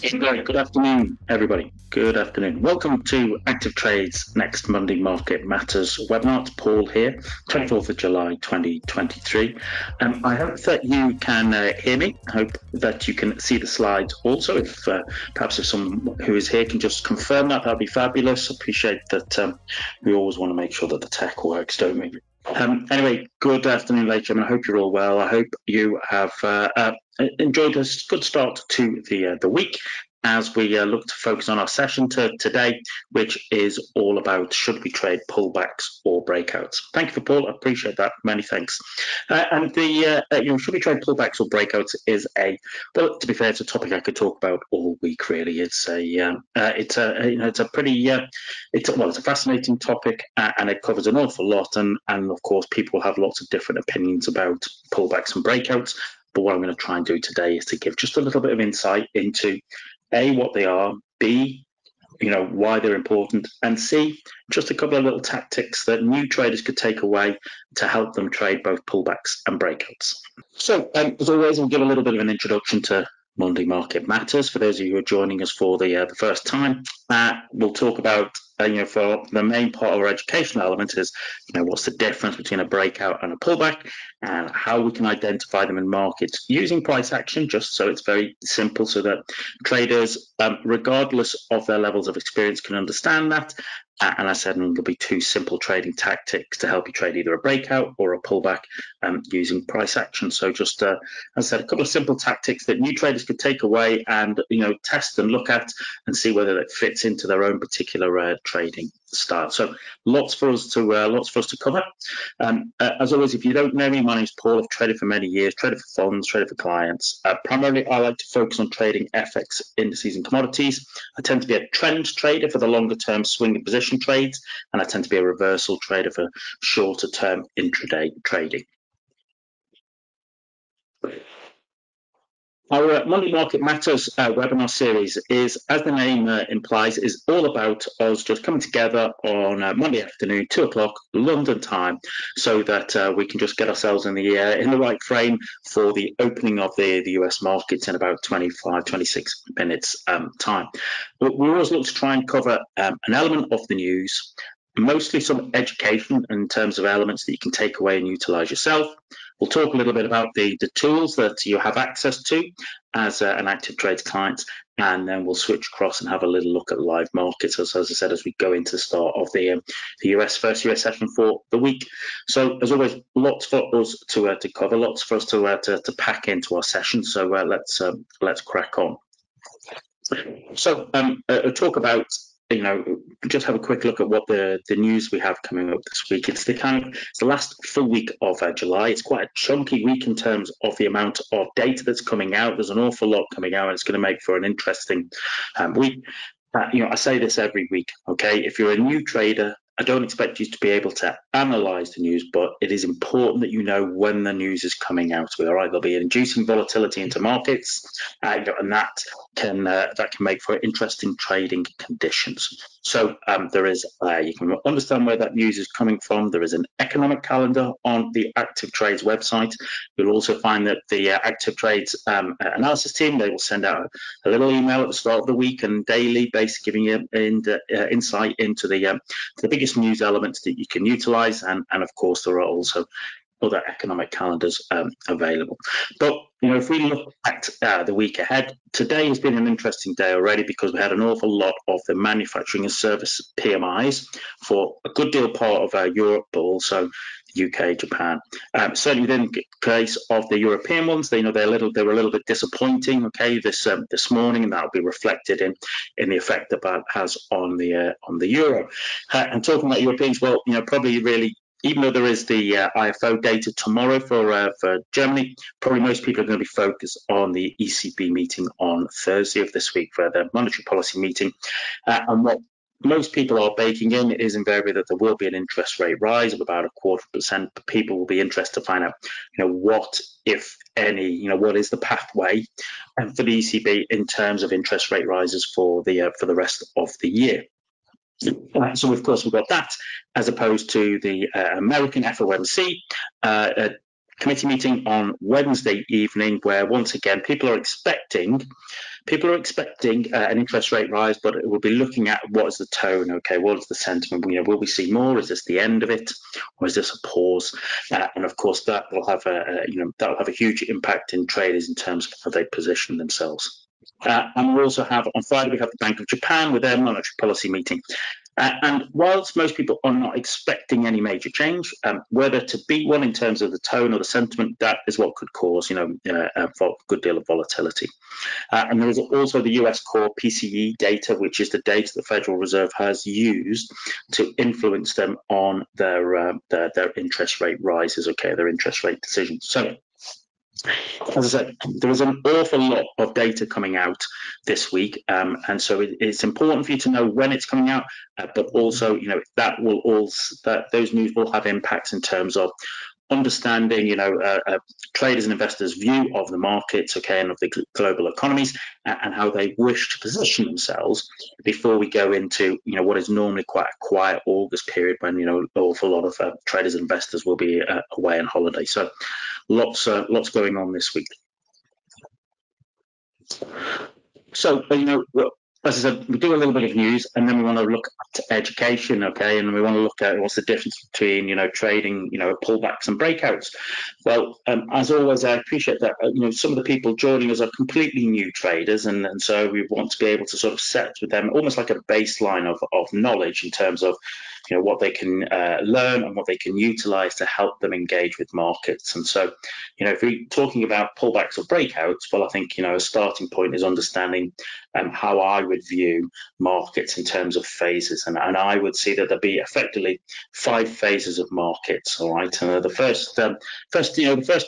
Good afternoon, everybody. Good afternoon. Welcome to ActivTrades Next Monday Market Matters webinar. It's Paul here, 24th of July 2023. I hope that you can hear me. I hope that you can see the slides also. If perhaps if someone who is here can just confirm that, that'd be fabulous. Appreciate that. We always want to make sure that the tech works, don't we? Anyway, good afternoon, ladies and gentlemen. I hope you're all well. I hope you have enjoyed a good start to the week as we look to focus on our session today, which is all about should we trade pullbacks or breakouts. Thank you for Paul. I appreciate that. Many thanks. And the should we trade pullbacks or breakouts is well, to be fair, it's a topic I could talk about all week. Really, it's a fascinating topic and it covers an awful lot. And of course, people have lots of different opinions about pullbacks and breakouts. But what I'm going to try and do today is to give just a little bit of insight into A, what they are, B, why they're important, and C, just a couple of little tactics that new traders could take away to help them trade both pullbacks and breakouts. So, as always, I'll give a little bit of an introduction to Monday Market Matters. For those of you who are joining us for the first time, we'll talk about, for the main part of our educational element is, what's the difference between a breakout and a pullback, and how we can identify them in markets using price action, just so it's very simple, so that traders, regardless of their levels of experience, can understand that. And I said there'll be two simple trading tactics to help you trade either a breakout or a pullback using price action. So just, as I said, a couple of simple tactics that new traders could take away and, test and look at and see whether that fits into their own particular trading style. So lots for us to cover. As always, if you don't know me, my name's Paul. I've traded for many years, traded for funds, traded for clients. Primarily, I like to focus on trading FX indices and commodities. I tend to be a trend trader for the longer term swing and position trades, and I tend to be a reversal trader for shorter term intraday trading. Our Monday Market Matters webinar series is, as the name implies, is all about us just coming together on Monday afternoon, 2 o'clock London time, so that we can just get ourselves in the right frame for the opening of the US markets in about 26 minutes time. But we always look to try and cover an element of the news, mostly some education in terms of elements that you can take away and utilize yourself. We'll talk a little bit about the tools that you have access to as an ActivTrades client, and then we'll switch across and have a little look at live markets, as I said, as we go into the start of the first US session for the week. So as always, lots for us to cover, lots for us to pack into our session. So let's crack on. So talk about, just have a quick look at what the news we have coming up this week. It's the last full week of July. It's quite a chunky week in terms of the amount of data that's coming out. There's an awful lot coming out, and it's going to make for an interesting week. I say this every week, okay? If you're a new trader, I don't expect you to be able to analyze the news, but it is important that you know when the news is coming out. All right, there'll be inducing volatility into markets, and that can make for interesting trading conditions. So there is, you can understand where that news is coming from. There is an economic calendar on the ActivTrades website. You'll also find that the ActivTrades analysis team, they will send out a little email at the start of the week and daily, basically giving you insight into the biggest news elements that you can utilize, and of course there are also other economic calendars available. But if we look at the week ahead, today has been an interesting day already because we had an awful lot of the manufacturing and service PMIs for a good deal part of Europe, but also the UK, Japan. Certainly within the case of the European ones, they were a little bit disappointing. Okay, this morning, and that will be reflected in the effect that has on the euro. And talking about Europeans, well, probably really, even though there is the IFO data tomorrow for Germany, probably most people are going to be focused on the ECB meeting on Thursday of this week for the monetary policy meeting. And what most people are baking in is invariably that there will be an interest rate rise of about 0.25%, but people will be interested to find out, what, if any, what is the pathway for the ECB in terms of interest rate rises for the rest of the year. So of course we've got that as opposed to the American FOMC committee meeting on Wednesday evening, where once again people are expecting an interest rate rise, but it will be looking at what is the tone, okay, what is the sentiment, will we see more, is this the end of it, or is this a pause? And of course that will have a huge impact in traders in terms of how they position themselves. And we'll also have, on Friday, we have the Bank of Japan with their monetary policy meeting. And whilst most people are not expecting any major change, whether to be one in terms of the tone or the sentiment, that is what could cause, a good deal of volatility. And there is also the US core PCE data, which is the data the Federal Reserve has used to influence them on their interest rate rises, okay, their interest rate decisions. So, as I said, there is an awful lot of data coming out this week, and so it's important for you to know when it's coming out, but also, those news will have impacts in terms of understanding, traders and investors' view of the markets, okay, and of the global economies, and how they wish to position themselves before we go into, what is normally quite a quiet August period when, an awful lot of traders and investors will be away on holiday. So lots going on this week. So, as I said, we do a little bit of news, and then we want to look at education, okay, and we want to look at what's the difference between, trading, pullbacks and breakouts. Well, as always, I appreciate that, some of the people joining us are completely new traders, and so we want to be able to sort of set with them almost like a baseline of knowledge in terms of, what they can learn and what they can utilize to help them engage with markets. And so, if we're talking about pullbacks or breakouts, well, I think, a starting point is understanding how I would view markets in terms of phases, and I would see that there'd be effectively 5 phases of markets. All right, the first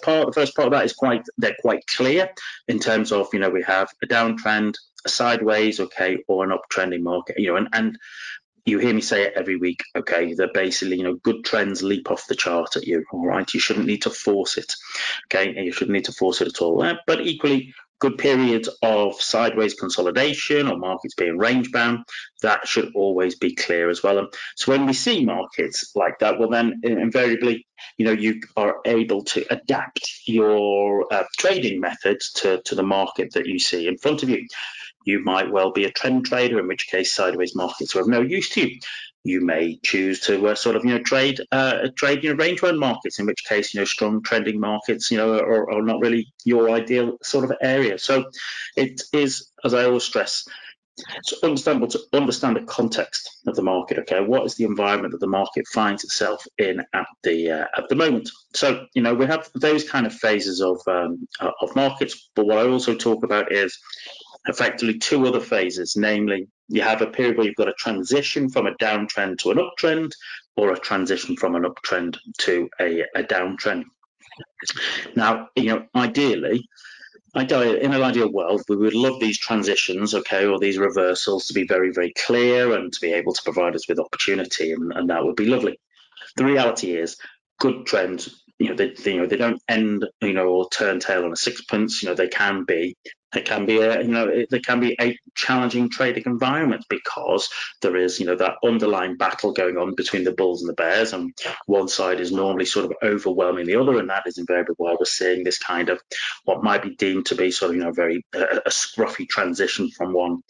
part of that is quite clear in terms of, we have a downtrend, a sideways, okay, or an uptrending market, and you hear me say it every week, okay, that basically, good trends leap off the chart at you, all right? You shouldn't need to force it, okay? And you shouldn't need to force it at all. But equally, good periods of sideways consolidation or markets being range bound, that should always be clear as well. And so when we see markets like that, well, then invariably, you are able to adapt your trading methods to the market that you see in front of you. You might well be a trend trader, in which case sideways markets are of no use to you. You may choose to trade range bound markets, in which case strong trending markets are not really your ideal sort of area. So it is, as I always stress, it's understandable to understand the context of the market. Okay, what is the environment that the market finds itself in at the moment? So we have those kind of phases of markets, but what I also talk about is effectively 2 other phases, namely you have a period where you've got a transition from a downtrend to an uptrend, or a transition from an uptrend to a downtrend. Now, ideally, in an ideal world, we would love these transitions, okay, or these reversals to be very, very clear and to be able to provide us with opportunity, and that would be lovely. The reality is, good trends, they don't end, or turn tail on a sixpence. They can be a challenging trading environment, because there is, that underlying battle going on between the bulls and the bears, and one side is normally sort of overwhelming the other, and that is invariably why we're seeing this kind of what might be deemed to be sort of very a scruffy transition from one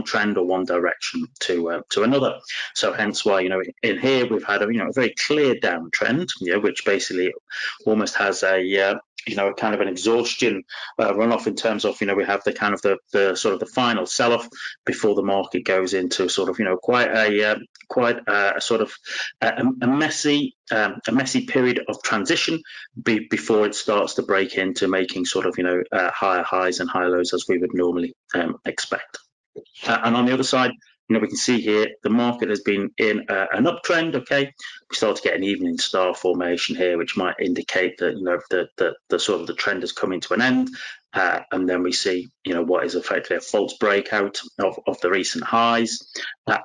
trend or one direction to another. So hence why in here we've had a very clear downtrend, which basically almost has a kind of an exhaustion runoff in terms of we have the kind of the sort of the final sell-off before the market goes into sort of quite a sort of a messy period of transition before it starts to break into making sort of higher highs and higher lows as we would normally expect. And on the other side, we can see here the market has been in an uptrend. Okay, we start to get an evening star formation here, which might indicate that the sort of the trend is coming to an end, and then we see what is effectively a false breakout of the recent highs,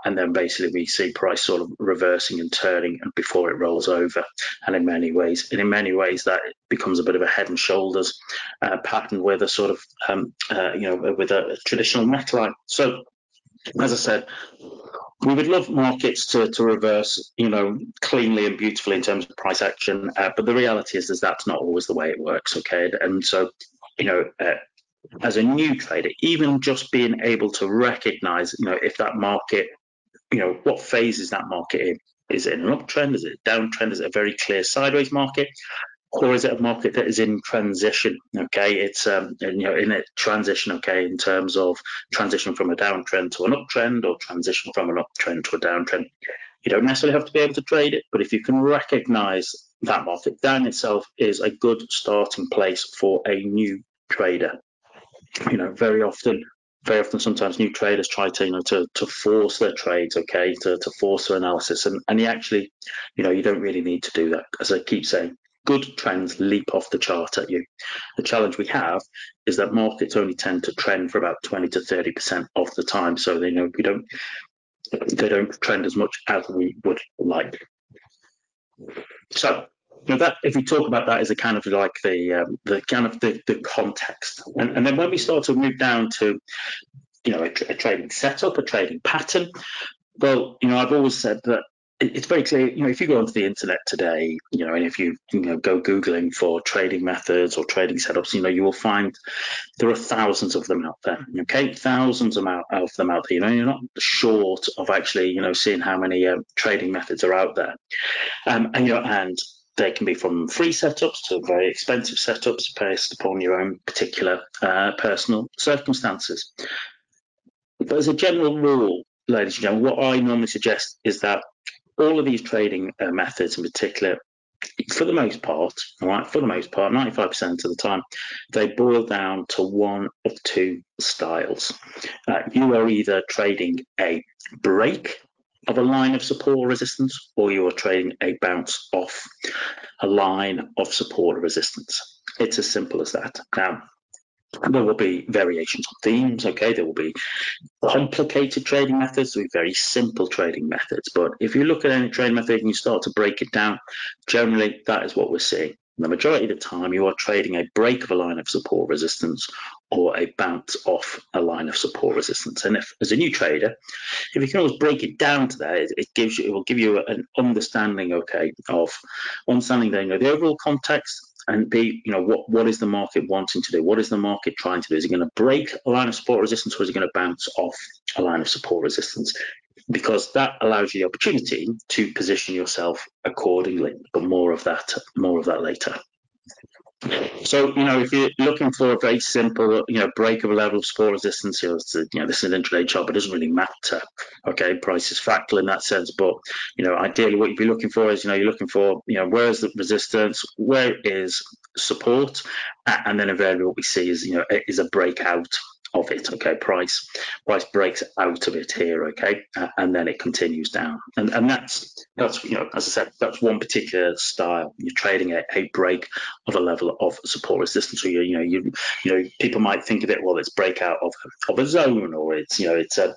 and then basically we see price sort of reversing and turning before it rolls over, and in many ways that becomes a bit of a head and shoulders pattern with a sort of with a traditional neckline. So, as I said, We would love markets to reverse, cleanly and beautifully in terms of price action, but the reality is that's not always the way it works, okay? And so, as a new trader, even just being able to recognize, if that market, what phase is that market in? Is it an uptrend? Is it a downtrend? Is it a very clear sideways market? Or is it a market that is in transition? Okay, it's in a transition. Okay, in terms of transition from a downtrend to an uptrend, or transition from an uptrend to a downtrend. You don't necessarily have to be able to trade it, but if you can recognize that market, that in itself is a good starting place for a new trader. Very often, sometimes new traders try to force their trades, okay, to force their analysis, and you actually, you don't really need to do that. As I keep saying, good trends leap off the chart at you. The challenge we have is that markets only tend to trend for about 20 to 30% of the time, so they don't trend as much as we would like. So that, if we talk about that, is a kind of like the context, and then when we start to move down to a trading setup, a trading pattern, well, I've always said that it's very clear, if you go onto the internet today, and if you go Googling for trading methods or trading setups, you will find there are thousands of them out there, okay? Thousands of them out there, you're not short of actually, seeing how many trading methods are out there. And they can be from free setups to very expensive setups based upon your own particular personal circumstances. But as a general rule, ladies and gentlemen, what I normally suggest is that all of these trading methods in particular, for the most part, 95% of the time, they boil down to one of two styles. You are either trading a break of a line of support or resistance, or you are trading a bounce off a line of support or resistance. It's as simple as that. Now, there will be variations on themes, okay? There will be complicated trading methods, there will be very simple trading methods. But if you look at any trading method and you start to break it down, generally that is what we're seeing. The majority of the time, you are trading a break of a line of support resistance or a bounce off a line of support resistance. And if, as a new trader, if you can always break it down to that, it will give you an understanding, okay, of understanding the overall context. And B, what is the market wanting to do? What is the market trying to do? Is it going to break a line of support resistance, or is it going to bounce off a line of support resistance? Because that allows you the opportunity to position yourself accordingly. But more of that later. So, if you're looking for a very simple, break of a level of support resistance, this is an intraday chart, but it doesn't really matter. Okay, price is fractal in that sense, but ideally, what you'd be looking for is, you're looking for, where's the resistance, where is support, and then invariably what we see is, is a breakout of it. Okay, price breaks out of it here. Okay, and then it continues down, and that's as I said, that's one particular style. You're trading a break of a level of support resistance. So people might think of it, well, it's breakout of a zone, or it's a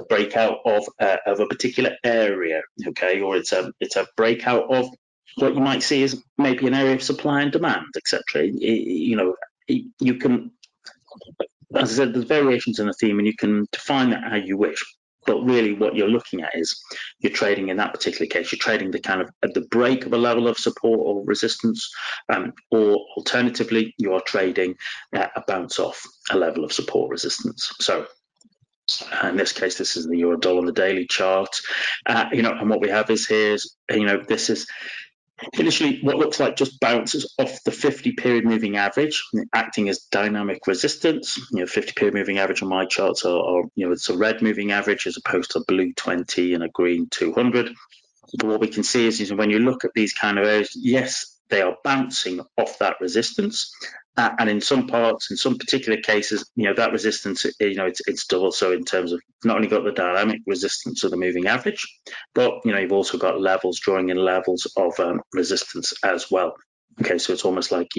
breakout of a particular area. Okay, or it's a breakout of what you might see as maybe an area of supply and demand, etc. You can, as I said, there's variations in the theme, and you can define that how you wish. But really, what you're looking at is you're trading, in that particular case, you're trading the kind of at the break of a level of support or resistance, or alternatively, you are trading a bounce off a level of support resistance. So in this case, this is the Eurodollar on the daily chart, and what we have is this is initially what looks like just bounces off the 50-period moving average, acting as dynamic resistance. 50-period moving average on my charts are it's a red moving average as opposed to a blue 20 and a green 200. But what we can see is when you look at these kind of areas, yes, they are bouncing off that resistance. And in some parts, in some particular cases, that resistance, it's double. So in terms of not only got the dynamic resistance of the moving average, but you've also got levels, drawing in levels of resistance as well. Okay, so it's almost like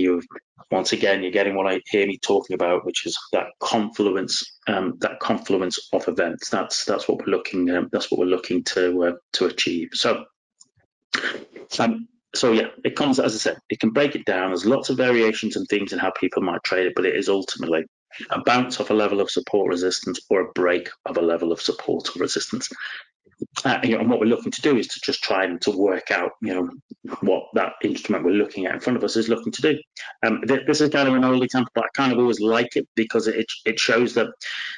once again, you're getting what I hear me talking about, which is that confluence of events. That's what we're looking. That's what we're looking to achieve. So yeah, it comes, as I said, it can break it down. There's lots of variations and themes in how people might trade it, but it is ultimately a bounce off a level of support resistance or a break of a level of support or resistance. and what we're looking to do is to just try and to work out, what that instrument we're looking at in front of us is looking to do. This is kind of an old example, but I kind of always like it because it shows that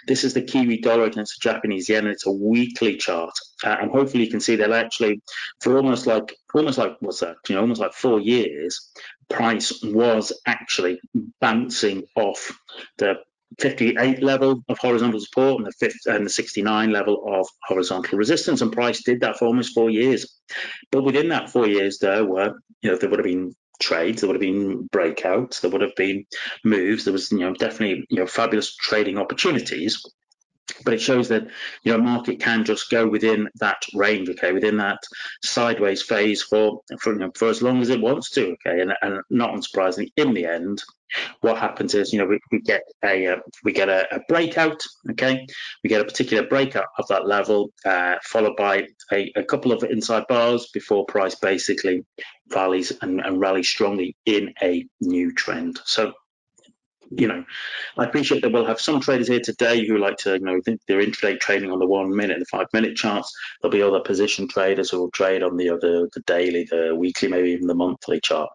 this is the Kiwi dollar against the Japanese yen, and it's a weekly chart. And hopefully you can see that actually for almost like what's that? Almost like 4 years, price was actually bouncing off the 58 level of horizontal support and the 69 level of horizontal resistance, and price did that for almost 4 years. But within that 4 years, there were, there would have been trades, there would have been breakouts, there would have been moves. There was, definitely, fabulous trading opportunities. But it shows that market can just go within that range, okay, within that sideways phase for as long as it wants to, okay, and not unsurprisingly, in the end, what happens is we get a breakout, okay, we get a particular breakout of that level, followed by a couple of inside bars before price basically rallies and rallies strongly in a new trend. So I appreciate that we'll have some traders here today who like to, think they're intraday trading on the 1 minute and the 5 minute charts. There'll be other position traders who will trade on the daily, the weekly, maybe even the monthly chart.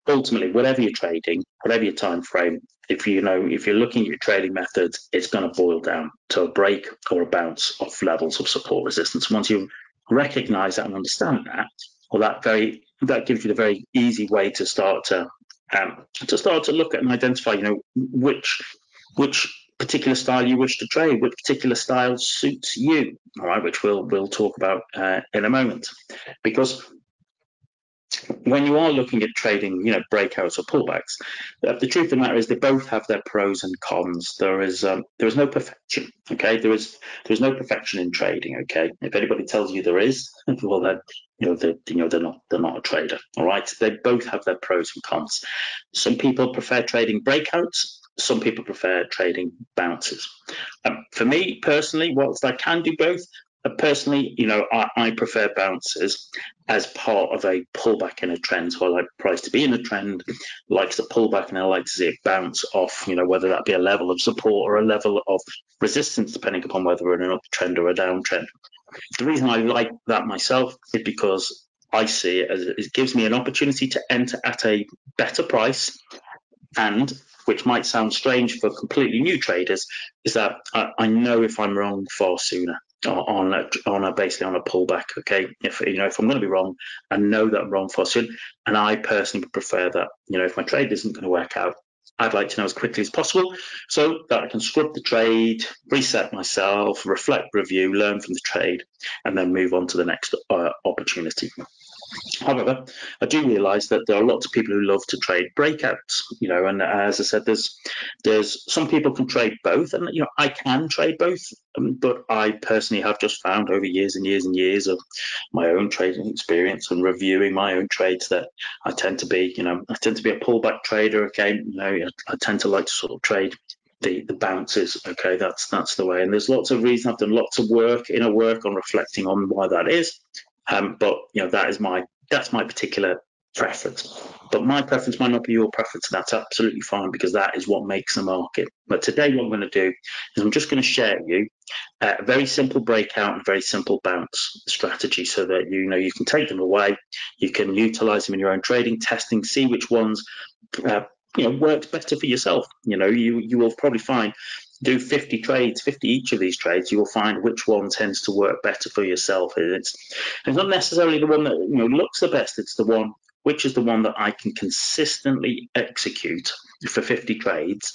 Ultimately, whatever you're trading, whatever your time frame, if you're looking at your trading methods, it's going to boil down to a break or a bounce off levels of support resistance. Once you recognize that and understand that, well, that gives you the very easy way to start to look at and identify, which particular style you wish to trade, which particular style suits you, all right, which we'll talk about in a moment. Because when you are looking at trading, breakouts or pullbacks, the truth of the matter is they both have their pros and cons. There is no perfection, okay? There is no perfection in trading, okay? If anybody tells you there is, well then, they're not a trader, all right? They both have their pros and cons. Some people prefer trading breakouts. Some people prefer trading bounces. For me personally, whilst I can do both, personally, I prefer bounces as part of a pullback in a trend. So I like price to be in a trend, likes to pull back, and I like to see it bounce off, whether that be a level of support or a level of resistance, depending upon whether we're in an uptrend or a downtrend. The reason I like that myself is because I see it as it gives me an opportunity to enter at a better price, and which might sound strange for completely new traders, is that I know if I'm wrong far sooner basically on a pullback, okay? If I'm going to be wrong, I know that I'm wrong far soon, and I personally prefer that. If my trade isn't going to work out, I'd like to know as quickly as possible so that I can scrub the trade, reset myself, reflect, review, learn from the trade, and then move on to the next opportunity. However, I do realise that there are lots of people who love to trade breakouts, and as I said, there's some people can trade both, and I can trade both, but I personally have just found over years and years and years of my own trading experience and reviewing my own trades that I tend to be, a pullback trader. Okay, I tend to like to sort of trade the bounces. Okay, that's the way, and there's lots of reasons. I've done lots of inner work on reflecting on why that is. But that's my particular preference. But my preference might not be your preference, and that's absolutely fine because that is what makes the market. But today, what I'm going to do is I'm just going to share with you a very simple breakout and very simple bounce strategy, so that you can take them away, you can utilize them in your own trading, testing, see which ones works better for yourself. You will probably find. Do 50 trades, 50 each of these trades, you will find which one tends to work better for yourself. It's not necessarily the one that looks the best, it's the one which is the one that I can consistently execute for 50 trades,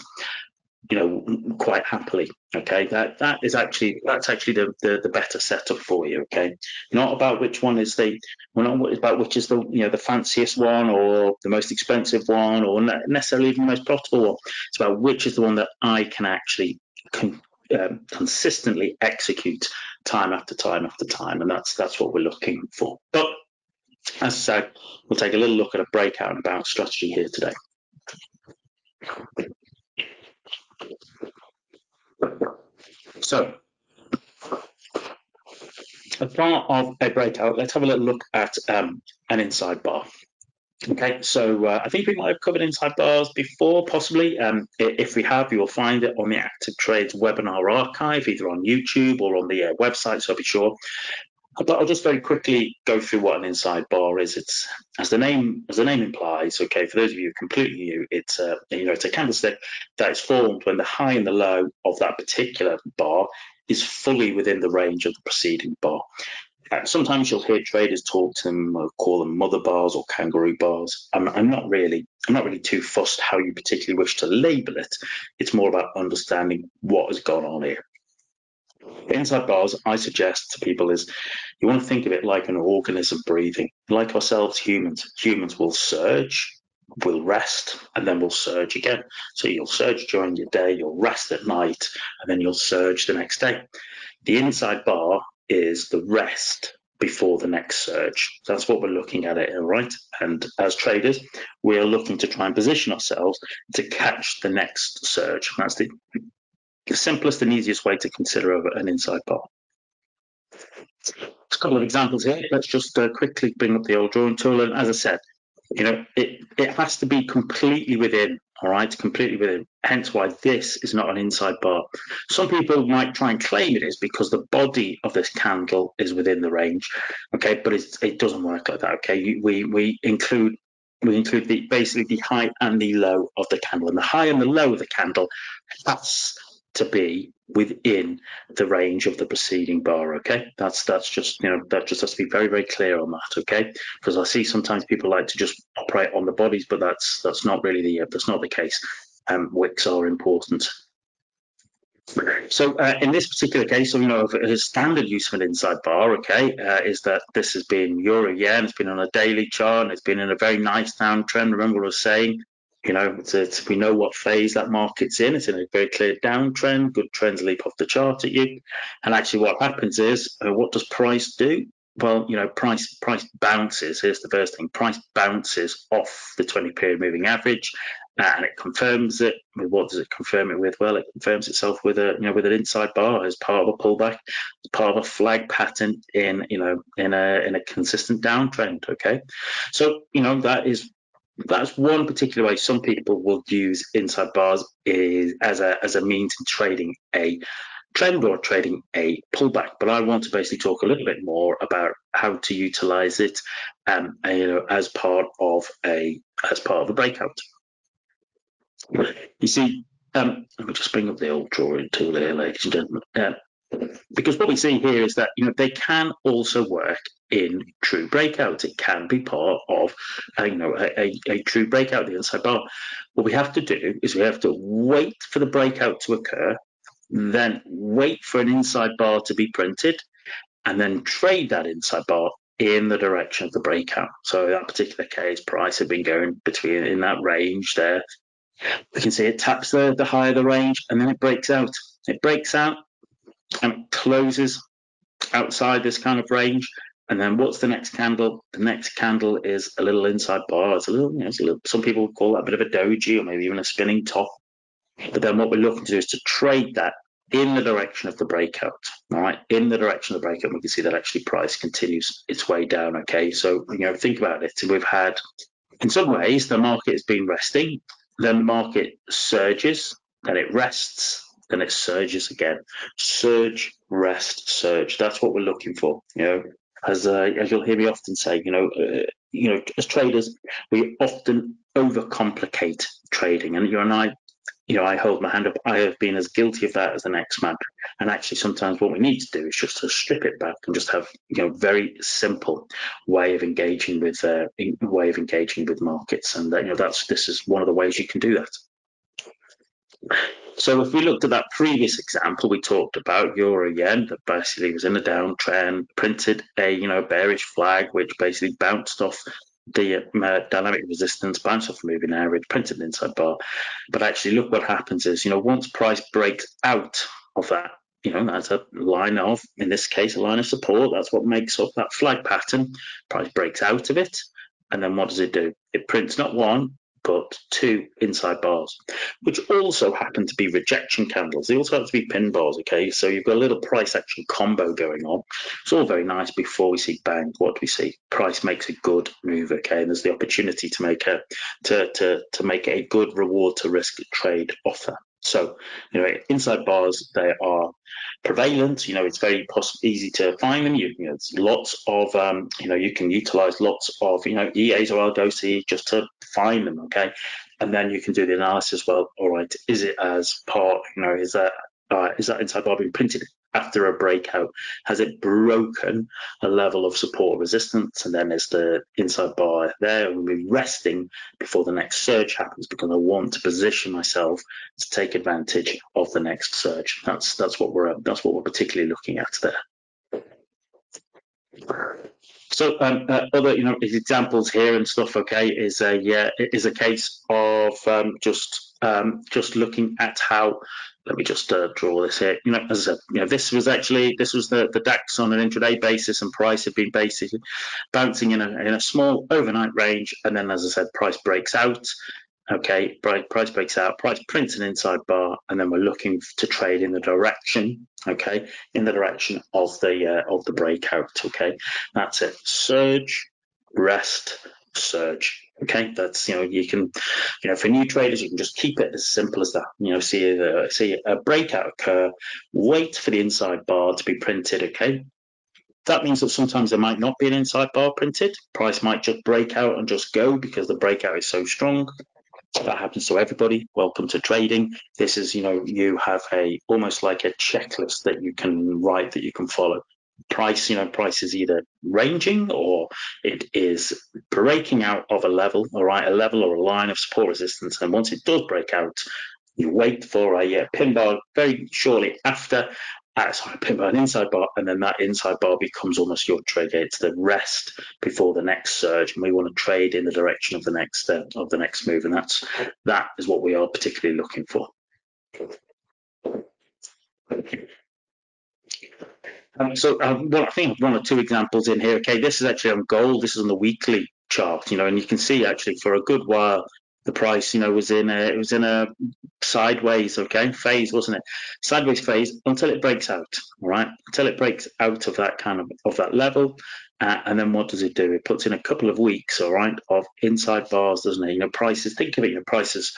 quite happily. Okay, that's actually the better setup for you. Okay, not about which one is about which is the fanciest one or the most expensive one or necessarily even the most profitable one. It's about which is the one that I can actually consistently execute time after time after time, and that's what we're looking for. But as I said, we'll take a little look at a breakout and bounce strategy here today. So, as part of a breakout, let's have a little look at an inside bar. Okay, so I think we might have covered inside bars before, possibly. If we have, you will find it on the ActivTrades webinar archive, either on YouTube or on the website, so be sure. But I'll just very quickly go through what an inside bar is. It's as the name implies. Okay, for those of you completely new, it's it's a candlestick that is formed when the high and the low of that particular bar is fully within the range of the preceding bar. Sometimes you'll hear traders talk to them, or call them mother bars or kangaroo bars. I'm not really too fussed how you particularly wish to label it. It's more about understanding what has gone on here. Inside bars, I suggest to people, is you want to think of it like an organism breathing. Like ourselves, humans will surge, will rest, and then will surge again. So you'll surge during your day, you'll rest at night, and then you'll surge the next day. The inside bar is the rest before the next surge. That's what we're looking at it, all right? And as traders, we're looking to try and position ourselves to catch the next surge. That's the simplest and easiest way to consider an inside bar. A couple of examples here. Let's just quickly bring up the old drawing tool. And as I said, it has to be completely within, all right, completely within. Hence why this is not an inside bar. Some people might try and claim it is because the body of this candle is within the range, okay, but it doesn't work like that, okay. We include basically the high and the low of the candle, and the high and the low of the candle has to be within the range of the preceding bar, okay. That's just that just has to be very, very clear on that, okay, because I see sometimes people like to just operate on the bodies, but that's not really that's not the case. Wicks are important. So in this particular case, a standard use of an inside bar, okay, is that this has been euro yen. It's been on a daily chart, and it's been in a very nice downtrend. Remember what I was saying, we know what phase that market's in. It's in a very clear downtrend. Good trends leap off the chart at you, and actually, what happens is, what does price do? Well, price bounces. Here's the first thing: price bounces off the 20-period moving average, and it confirms it. What does it confirm it with? Well, it confirms itself with with an inside bar as part of a pullback, as part of a flag pattern in a consistent downtrend. Okay, so that's one particular way some people will use inside bars is as a means of trading a trend or trading a pullback. But I want to basically talk a little bit more about how to utilize it, as part of a breakout. You see, let me just bring up the old drawing tool here, ladies and gentlemen. Because what we see here is that they can also work in true breakouts. It can be part of a true breakout, the inside bar. What we have to do is we have to wait for the breakout to occur, then wait for an inside bar to be printed, and then trade that inside bar in the direction of the breakout. So in that particular case, price had been going between in that range there. We can see it taps the high of the range, and then it breaks out. It breaks out and closes outside this kind of range. And then what's the next candle? The next candle is a little inside bar. It's a little, some people would call that a bit of a doji, or maybe even a spinning top. But then what we're looking to do is to trade that in the direction of the breakout. All right, in the direction of the breakout, we can see that actually price continues its way down. Okay, so think about it. We've had, in some ways, the market has been resting. Then the market surges, then it rests, then it surges again. Surge, rest, surge. That's what we're looking for. As you'll hear me often say, as traders, we often overcomplicate trading, and I hold my hand up. I have been as guilty of that as the next man. And actually, sometimes what we need to do is just to strip it back and just have very simple way of engaging with markets. And this is one of the ways you can do that. So if we looked at that previous example we talked about, euro yen, that basically was in a downtrend, printed a bearish flag, which basically bounced off the dynamic resistance, bounced off the moving average, printed an inside bar. But actually, look what happens is, once price breaks out of that, that's a line of, in this case, a line of support. That's what makes up that flag pattern. Price breaks out of it, and then what does it do? It prints not one, but 2 inside bars, which also happen to be rejection candles. They also have to be pin bars, okay? So you've got a little price action combo going on. It's all very nice before we see bang. What do we see? Price makes a good move, okay? And there's the opportunity to make a good reward to risk trade offer. So, inside bars, they are prevalent. It's very easy to find them. It's lots of, you can utilize lots of, EAs or algos just to find them, okay? And then you can do the analysis. Well, all right, is it as part, is that inside bar being printed after a breakout? Has it broken a level of support or resistance? And then is the inside bar there and we'll be resting before the next surge happens, because I want to position myself to take advantage of the next surge. That's what we're particularly looking at there. So other examples here and stuff, okay, is a case of just looking at how. Let me just draw this here. As I said, this was the DAX on an intraday basis, and price had been basically bouncing in a small overnight range, and then, as I said, price breaks out. Okay, price breaks out, price prints an inside bar, and then we're looking to trade in the direction, okay, in the direction of the breakout. Okay, that's it. Surge, rest, surge. Okay, that's you can for new traders, you can just keep it as simple as that. See a breakout occur, wait for the inside bar to be printed. Okay, that means that sometimes there might not be an inside bar printed. Price might just break out and just go because the breakout is so strong. That happens to everybody. Welcome to trading. This is, you have almost like a checklist that you can write, that you can follow. Price is either ranging or it is breaking out of a level, all right, a level or a line of support resistance. And once it does break out, you wait for a pin bar very shortly after. Pin bar, an inside bar, and then that inside bar becomes almost your trigger. It's the rest before the next surge, and we want to trade in the direction of the next move, and that is what we are particularly looking for. So I think one or two examples in here. Okay, this is actually on gold. This is on the weekly chart, and you can see actually for a good while the price, was in a sideways, phase, wasn't it? Sideways phase until it breaks out, all right? Until it breaks out of that of that level, and then what does it do? It puts in a couple of weeks, all right, of inside bars, doesn't it? Prices. Think of it. Price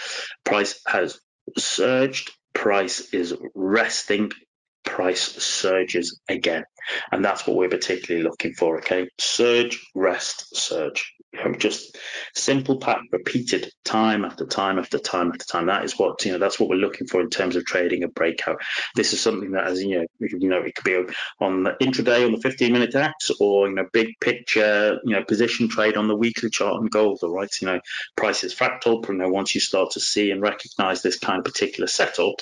has surged. Price is resting. Price surges again, and that's what we're particularly looking for. Okay, surge, rest, surge. Just simple pattern repeated time after time after time after time. That is what that's what we're looking for in terms of trading a breakout. This is something that, as it could be on the intraday on the 15-minute DAX, or big picture position trade on the weekly chart on gold. All right, price is fractal. Once you start to see and recognize this kind of particular setup,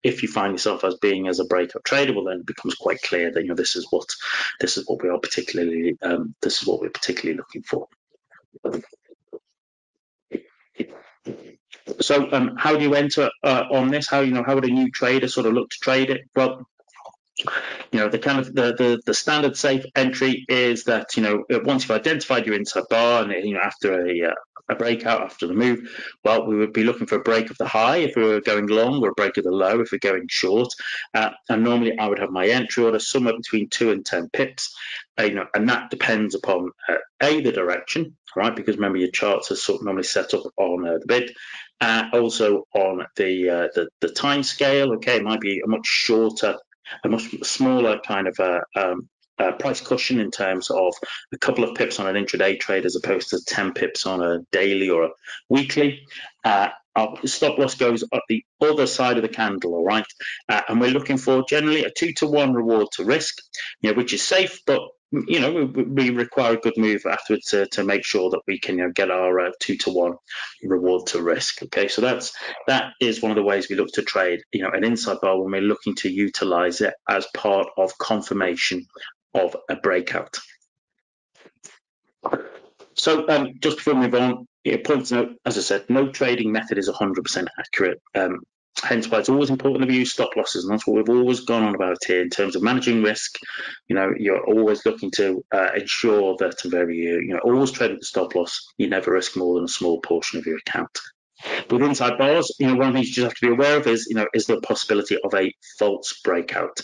if you find yourself as being as a breakout trader, well, then it becomes quite clear that this is what we're particularly looking for. So how do you enter on this? How would a new trader sort of look to trade it? Well, the standard safe entry is that once you've identified your inside bar, and after a breakout, after the move, well, we would be looking for a break of the high if we were going long, or a break of the low if we're going short. And normally I would have my entry order somewhere between 2 and 10 pips, and that depends upon the direction, right? Because remember, your charts are normally set up on the bid, also on the time scale. Okay, it might be a much shorter, a much smaller kind of price cushion in terms of a couple of pips on an intraday trade as opposed to 10 pips on a daily or a weekly. Our stop loss goes up the other side of the candle, all right? And we're looking for generally a 2-to-1 reward to risk, which is safe, but we require a good move afterwards to make sure that we can get our 2-to-1 reward to risk. Okay, so that is one of the ways we look to trade an inside bar when we're looking to utilize it as part of confirmation of a breakout. So just before we move on, point to note, as I said, no trading method is 100% accurate. Hence why it's always important to use stop losses, and that's what we've always gone on about here in terms of managing risk. You're always looking to ensure that always trade with the stop loss. You never risk more than a small portion of your account. With inside bars, one of the things you just have to be aware of is the possibility of a false breakout.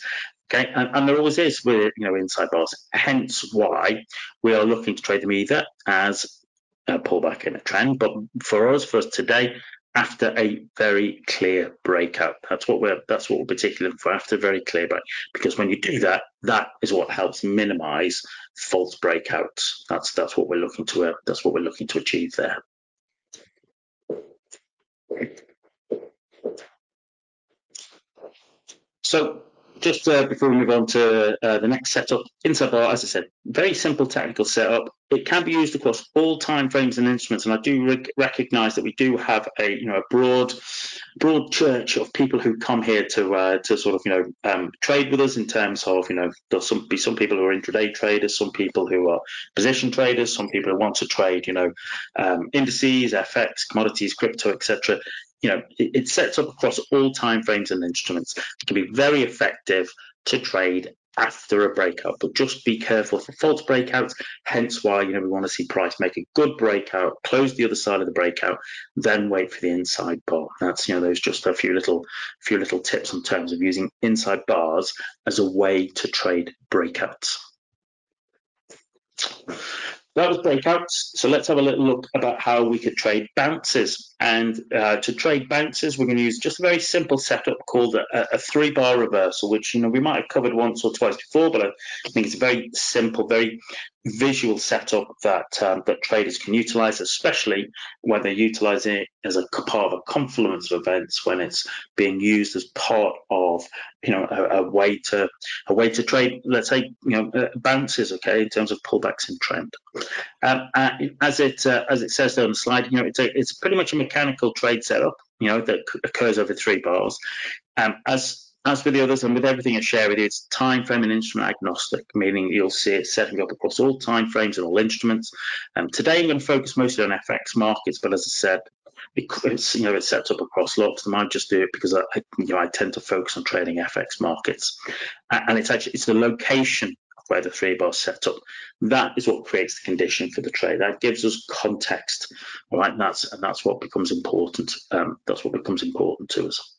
Okay, and there always is with inside bars. Hence why we are looking to trade them either as a pullback in a trend, but for us today, after a very clear breakout. That's what we're particularly looking for, after a very clear break, because when you do that, that is what helps minimize false breakouts. That's what we're looking to achieve there. So just before we move on to the next setup, inside bar, as I said, very simple technical setup. It can be used across all time frames and instruments, and I do recognise that we do have a broad church of people who come here to sort of trade with us in terms of there'll be some people who are intraday traders, some people who are position traders, some people who want to trade indices, FX, commodities, crypto, etc. It sets up across all time frames and instruments. It can be very effective to trade after a breakout, but just be careful for false breakouts. Hence why we want to see price make a good breakout, close the other side of the breakout, then wait for the inside bar. That's there's just a few little tips in terms of using inside bars as a way to trade breakouts. That was breakouts. So let's have a little look about how we could trade bounces. And to trade bounces, we're going to use just a very simple setup called a 3-bar reversal, which we might have covered once or twice before, but I think it's a very simple, very visual setup that traders can utilize, especially when they're utilizing it as a part of a confluence of events, when it's being used as part of a way to trade, let's say bounces, okay, in terms of pullbacks in trend. As it says there on the slide, it's pretty much a mechanical trade setup, that occurs over 3 bars. As with the others and with everything I share with you, it's time frame and instrument agnostic, meaning you'll see it setting up across all time frames and all instruments. Today I'm going to focus mostly on FX markets, but as I said, it's set up across lots. I might just do it because I tend to focus on trading FX markets, and it's the location where the 3-bar set up. That is what creates the condition for the trade. That gives us context, all right? And that's what becomes important. That's what becomes important to us.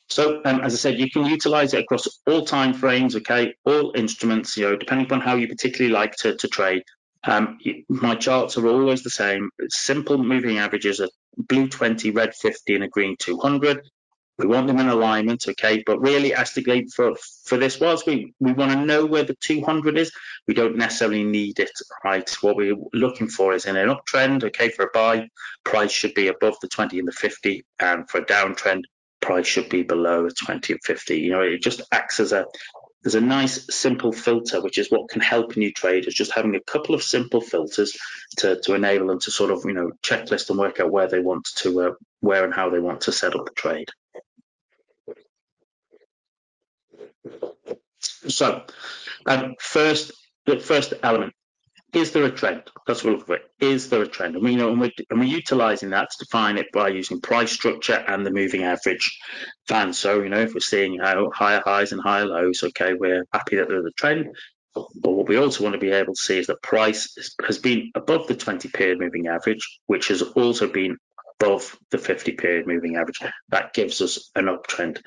So, as I said, you can utilize it across all time frames, okay, all instruments, depending upon how you particularly like to trade. My charts are always the same. It's simple moving averages, a blue 20, red 50, and a green 200. We want them in alignment, okay, but realistically for this, whilst we want to know where the 200 is, we don't necessarily need it, right? What we're looking for is in an uptrend, okay, for a buy, price should be above the 20 and the 50, and for a downtrend, price should be below the 20 and 50. It just acts as there's a nice simple filter, which is what can help new traders, just having a couple of simple filters to enable them to sort of checklist and work out where they want to where and how they want to set up the trade. So the first element, is there a trend? That's what we're looking for. Is there a trend? And we're utilizing that to define it by using price structure and the moving average band. So if we're seeing higher highs and higher lows, okay, we're happy that there's a trend. But what we also want to be able to see is that price has been above the 20 period moving average, which has also been above the 50 period moving average. That gives us an uptrend.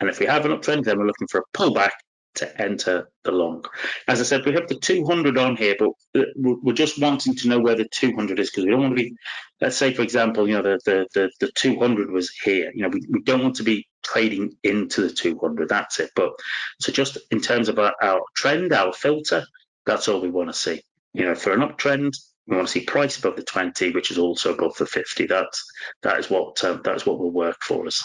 And if we have an uptrend, then we're looking for a pullback to enter the long. As I said, we have the 200 on here, but we're just wanting to know where the 200 is, because we don't want to be, let's say, for example, the 200 was here. We don't want to be trading into the 200. That's it. But so just in terms of our trend, our filter, that's all we want to see. For an uptrend, we want to see price above the 20, which is also above the 50. That is what will work for us.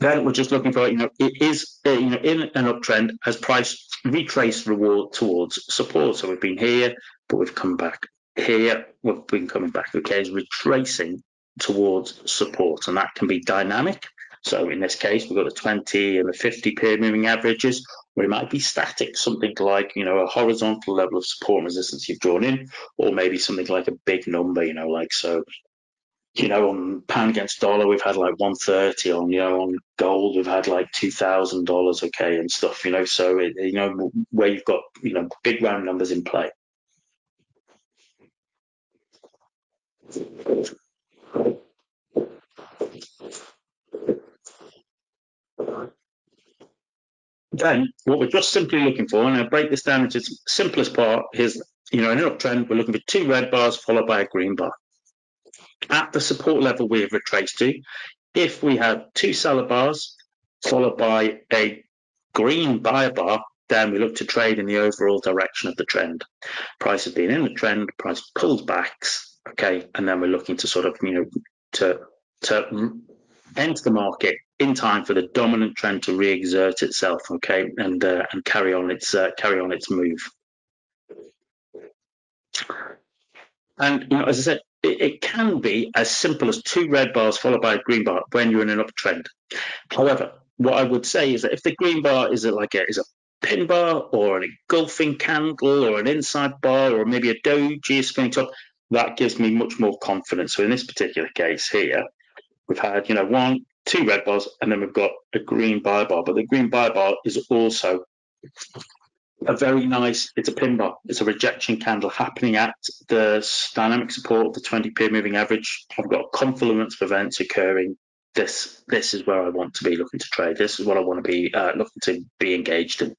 Then we're just looking for, it is, in an uptrend, has price retraced reward towards support. So we've been here, but we've come back here. We've been coming back. Okay, is retracing towards support, and that can be dynamic. So in this case, we've got the 20 and the 50 period moving averages, where it might be static, something like, a horizontal level of support and resistance you've drawn in, or maybe something like a big number, like so. on pound against dollar, we've had like 130. On gold, we've had like $2,000, okay, and stuff. So where you've got big round numbers in play. Then what we're just simply looking for, and I'll break this down into its simplest part, is in an uptrend, we're looking for 2 red bars followed by a green bar. At the support level we have retraced to, if we have 2 seller bars followed by a green buyer bar, then we look to trade in the overall direction of the trend. Price has been in the trend, price pulls backs, okay, and then we're looking to sort of to enter the market in time for the dominant trend to re-exert itself, okay, and carry on its move. And as I said, it can be as simple as 2 red bars followed by a green bar when you're in an uptrend. However, what I would say is that if the green bar is a pin bar or an engulfing candle or an inside bar or maybe a doji spinning top, that gives me much more confidence. So in this particular case here, we've had 1, 2 red bars, and then we've got a green buy bar. But the green buy bar is also it's a pin bar. It's a rejection candle happening at the dynamic support of the 20-period moving average. I've got a confluence of events occurring. This is where I want to be looking to trade. This is what I want to be looking to be engaged in.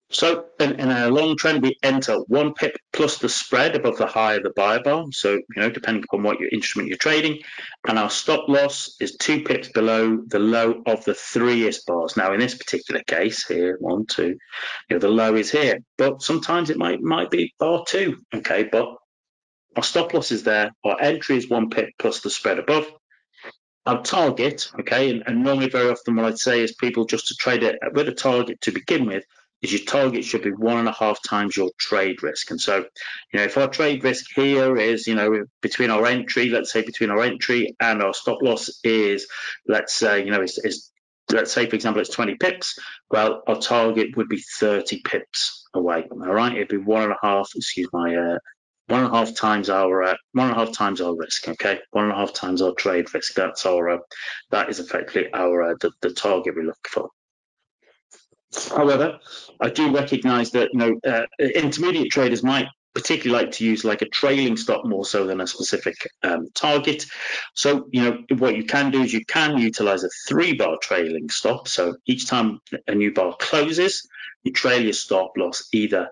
So in a long trend, we enter 1 pip plus the spread above the high of the buy bar. So, depending upon what your instrument you're trading. And our stop loss is 2 pips below the low of the 3-ish bars. Now, in this particular case here, 1, 2, the low is here. But sometimes it might be bar 2, okay? But our stop loss is there. Our entry is 1 pip plus the spread above. Our target, okay, and normally very often what I'd say is people just to trade it with a target to begin with, is your target should be 1.5 times your trade risk. And so, if our trade risk here is, between our entry, let's say between our entry and our stop loss is, let's say, let's say, for example, it's 20 pips. Well, our target would be 30 pips away. All right, it'd be 1.5 times our risk. Okay, 1.5 times our trade risk. That is effectively the target we look for. However, I do recognise that intermediate traders might particularly like to use like a trailing stop more so than a specific target. So what you can do is you can utilise a 3-bar trailing stop. So each time a new bar closes, you trail your stop loss either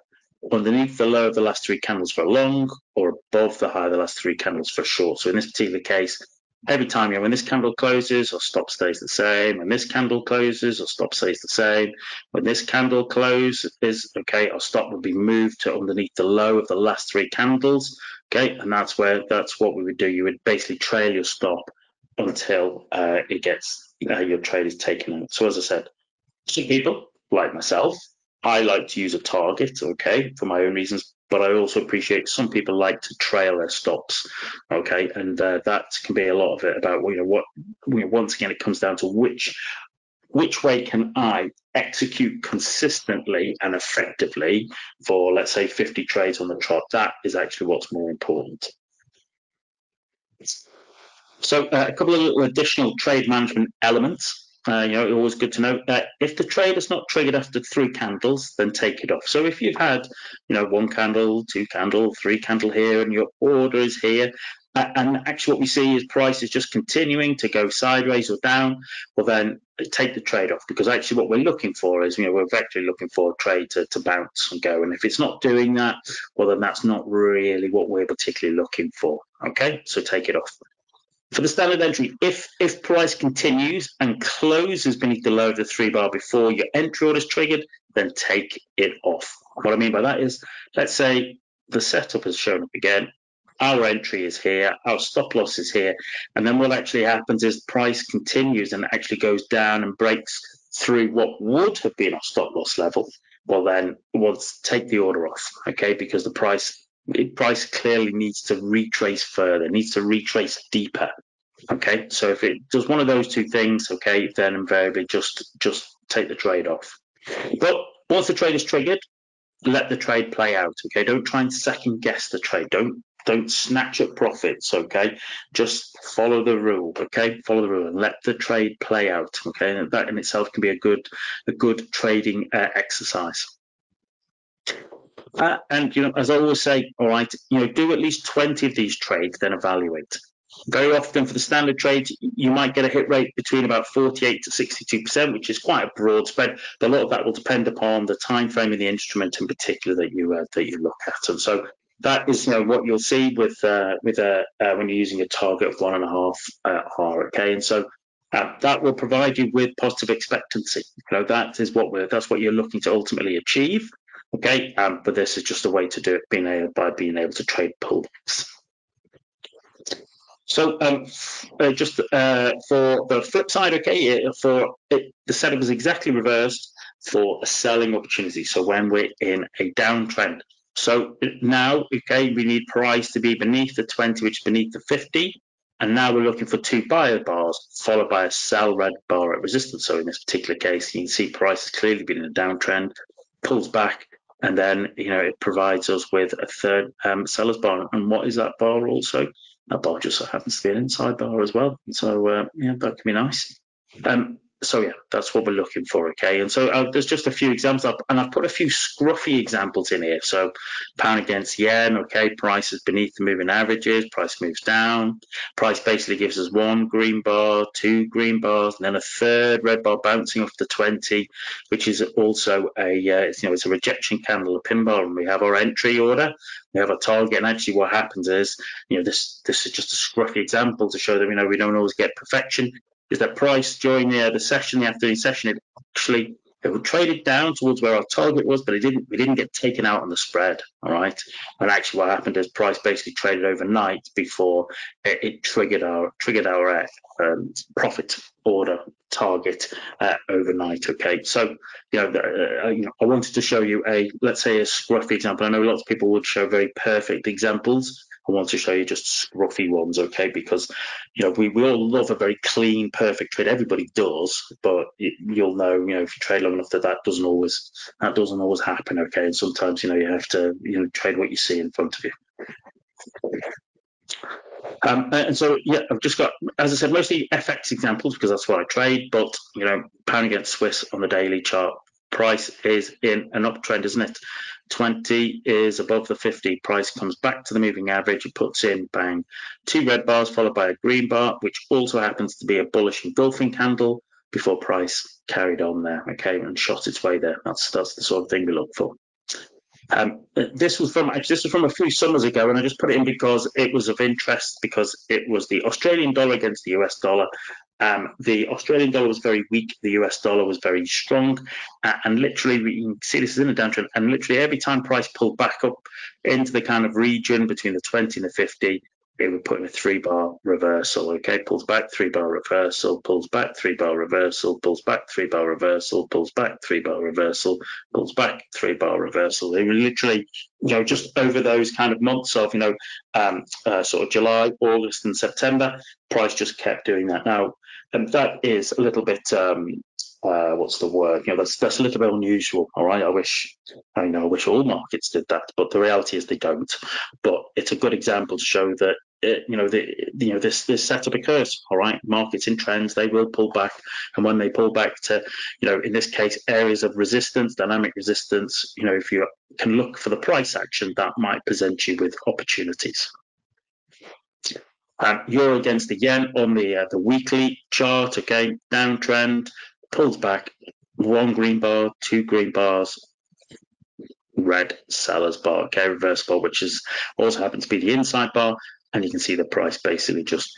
underneath the low of the last 3 candles for a long or above the high of the last 3 candles for a short. So in this particular case, every time when this candle closes, our stop stays the same. When this candle closes, our stop stays the same. When this candle closes, okay, our stop will be moved to underneath the low of the last 3 candles. Okay, and that's what we would do. You would basically trail your stop until it gets your trade is taken out. So as I said, some people like myself, I like to use a target, okay, for my own reasons. But I also appreciate some people like to trail their stops, okay, and that can be a lot of it about once again it comes down to which way can I execute consistently and effectively for, let's say, 50 trades on the trot. That is actually what's more important. So a couple of little additional trade management elements. Always good to know that if the trade is not triggered after 3 candles, then take it off. So if you've had, 1 candle, 2 candle, 3 candle here, and your order is here, and actually what we see is price is just continuing to go sideways or down, well then take the trade off, because actually what we're looking for is, we're actually looking for a trade to bounce and go. And if it's not doing that, well then that's not really what we're particularly looking for. Okay, so take it off. For the standard entry, if price continues and closes beneath the low of the 3-bar before your entry order is triggered, then take it off. What I mean by that is, let's say the setup has shown up again, our entry is here, our stop loss is here, and then what actually happens is price continues and actually goes down and breaks through what would have been our stop loss level. Well then, we'll take the order off, okay, because the price clearly needs to retrace further, needs to retrace deeper. Okay, so if it does one of those 2 things, okay, then invariably just take the trade off. But once the trade is triggered, let the trade play out. Okay, don't try and second guess the trade. Don't Don't snatch up profits, okay? Just follow the rule, okay? Follow the rule and let the trade play out, okay? And that in itself can be a good trading exercise. And as I always say, all right, do at least 20 of these trades, then evaluate. Very often for the standard trades, you might get a hit rate between about 48 to 62%, which is quite a broad spread. But a lot of that will depend upon the time frame of the instrument in particular that you look at. And so that is what you'll see with when you're using a target of 1.5 R. Okay, and so that will provide you with positive expectancy. That's what you're looking to ultimately achieve. Okay, but this is just a way to do it, by being able to trade pullbacks. So just for the flip side, okay, the setup is exactly reversed for a selling opportunity. So when we're in a downtrend, so now, okay, we need price to be beneath the 20, which is beneath the 50, and now we're looking for 2 buyer bars followed by a sell red bar at resistance. So in this particular case, you can see price has clearly been in a downtrend, pulls back, and then it provides us with a third seller's bar. And what is that bar also? That bar just so happens to be an inside bar as well. So that can be nice. So yeah, that's what we're looking for, okay? And so there's just a few examples up, and I've put a few scruffy examples in here. So pound against yen, okay, price is beneath the moving averages, price moves down, price basically gives us 1 green bar, 2 green bars, and then a third red bar bouncing off the 20, which is also it's a rejection candle, a pin bar, and we have our entry order, we have a target, and actually what happens is, this is just a scruffy example to show that we don't always get perfection. Is that price during the session, the afternoon session, it traded down towards where our target was, but we didn't get taken out on the spread, all right? And actually what happened is price basically traded overnight before it triggered our profit order target overnight, okay? So, I wanted to show you let's say a scruffy example. I know lots of people would show very perfect examples. I want to show you just scruffy ones, okay? Because we all love a very clean, perfect trade. Everybody does, but you'll know, if you trade long enough that doesn't always happen, okay? And sometimes you have to trade what you see in front of you. And so I've just got, as I said, mostly FX examples because that's what I trade. But pound against Swiss on the daily chart, price is in an uptrend, isn't it? 20 is above the 50, price comes back to the moving average, it puts in, bang, 2 red bars followed by a green bar, which also happens to be a bullish engulfing candle before price carried on there, okay, and shot its way there. That's the sort of thing we look for. This was from a few summers ago, and I just put it in because it was of interest, because it was the Australian dollar against the US dollar. The Australian dollar was very weak, the US dollar was very strong, and literally you can see this is in a downtrend, and literally every time price pulled back up into the kind of region between the 20 and the 50, it would put in a 3-bar reversal, okay, pulls back, 3-bar reversal, pulls back, 3-bar reversal, pulls back, 3-bar reversal, pulls back, 3-bar reversal, pulls back, 3-bar reversal. They were literally, just over those kind of months of, sort of July, August and September, price just kept doing that. Now, that is a little bit, what's the word? That's a little bit unusual. All right, I wish all markets did that, but the reality is they don't. But it's a good example to show that this setup occurs. All right, markets in trends, they will pull back, and when they pull back to in this case areas of resistance, dynamic resistance, if you can look for the price action, that might present you with opportunities. Euro against the yen on the weekly chart, okay, downtrend, pulls back, 1 green bar, 2 green bars, red seller's bar, okay, reverse bar, which is also happens to be the inside bar, and you can see the price basically just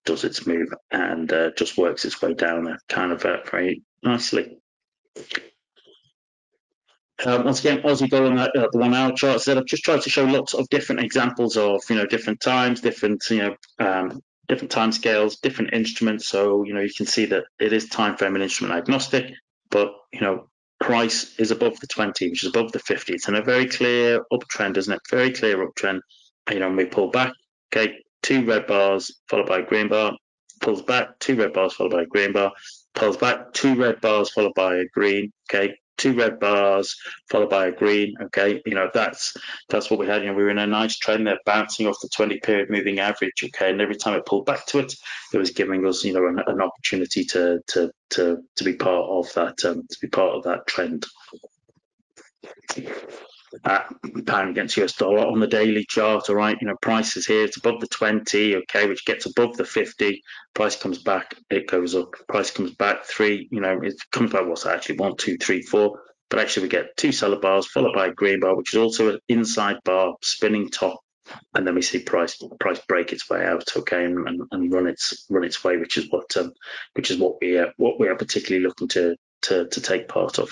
does its move and just works its way down there kind of very nicely. Once again, Aussie dollar on the 1 hour chart. So I've just tried to show lots of different examples of different times, different different time scales, different instruments. So you can see that it is time frame and instrument agnostic, but price is above the 20, which is above the 50. It's in a very clear uptrend, isn't it? Very clear uptrend. And we pull back, okay, 2 red bars followed by a green bar, pulls back, 2 red bars followed by a green bar, pulls back, 2 red bars followed by a green, okay, two red bars followed by a green. Okay, that's what we had. We were in a nice trend there, bouncing off the 20-period moving average. Okay, and every time it pulled back to it, it was giving us an opportunity to be part of that trend. Pound against US dollar on the daily chart. All right, price is here, it's above the 20, okay, which gets above the 50. Price comes back, it goes up. Price comes back 3, it comes back, what's that actually, 1, 2, 3, 4, but actually we get 2 seller bars followed by a green bar, which is also an inside bar, spinning top, and then we see price break its way out, okay, and run its way, which is what we are particularly looking to take part of.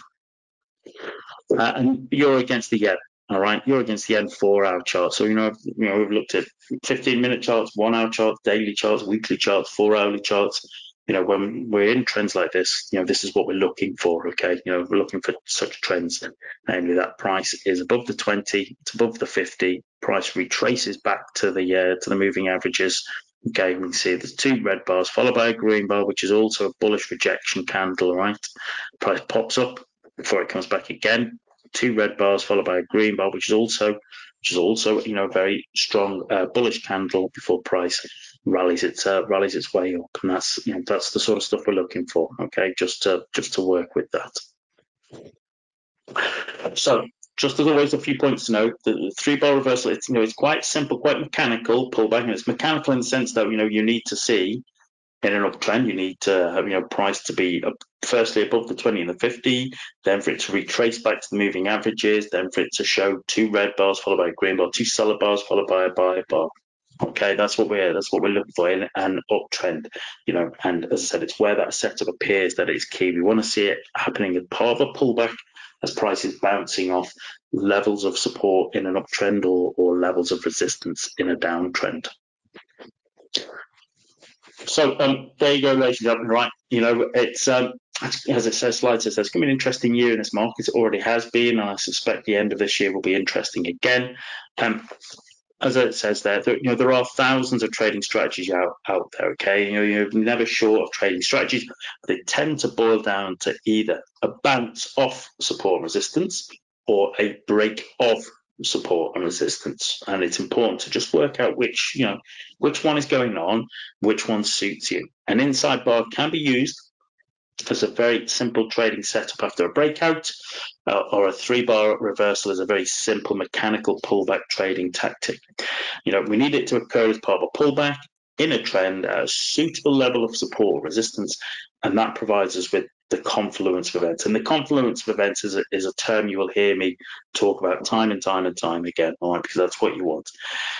And euro against the yen. All right, euro against the yen 4-hour chart. So we've looked at 15-minute charts, 1-hour charts, daily charts, weekly charts, 4-hourly charts. When we're in trends like this, this is what we're looking for. Okay, we're looking for such trends, namely that price is above the 20, it's above the 50. Price retraces back to the moving averages. Okay, we can see there's 2 red bars followed by a green bar, which is also a bullish rejection candle. Right, price pops up before it comes back again. 2 red bars followed by a green bar, which is also a very strong bullish candle before price rallies its way up, and that's the sort of stuff we're looking for. Okay, just to work with that. So, just as always, a few points to note. The 3-bar reversal, it's quite simple, quite mechanical pullback, and it's mechanical in the sense that you need to see. In an uptrend, you need to have price to be firstly above the 20 and the 50, then for it to retrace back to the moving averages, then for it to show 2 red bars followed by a green bar, 2 seller bars followed by a buy bar. Okay, that's what we're looking for in an uptrend. And as I said, it's where that setup appears that it's key. We want to see it happening as part of a pullback, as price is bouncing off levels of support in an uptrend or levels of resistance in a downtrend. So there you go, ladies and gentlemen. Right, it's as it says, slide says, it's going to be an interesting year in this market. It already has been, and I suspect the end of this year will be interesting again. As it says there are thousands of trading strategies out there. Okay, you're never short of trading strategies, but they tend to boil down to either a bounce off support resistance or a break of support and resistance, and it's important to just work out which one is going on, which one suits you. An inside bar can be used as a very simple trading setup after a breakout, or a 3-bar reversal is a very simple mechanical pullback trading tactic. We need it to occur as part of a pullback in a trend at a suitable level of support or resistance, and that provides us with the confluence of events. And the confluence of events is a term you will hear me talk about time and time again, all right, because that's what you want.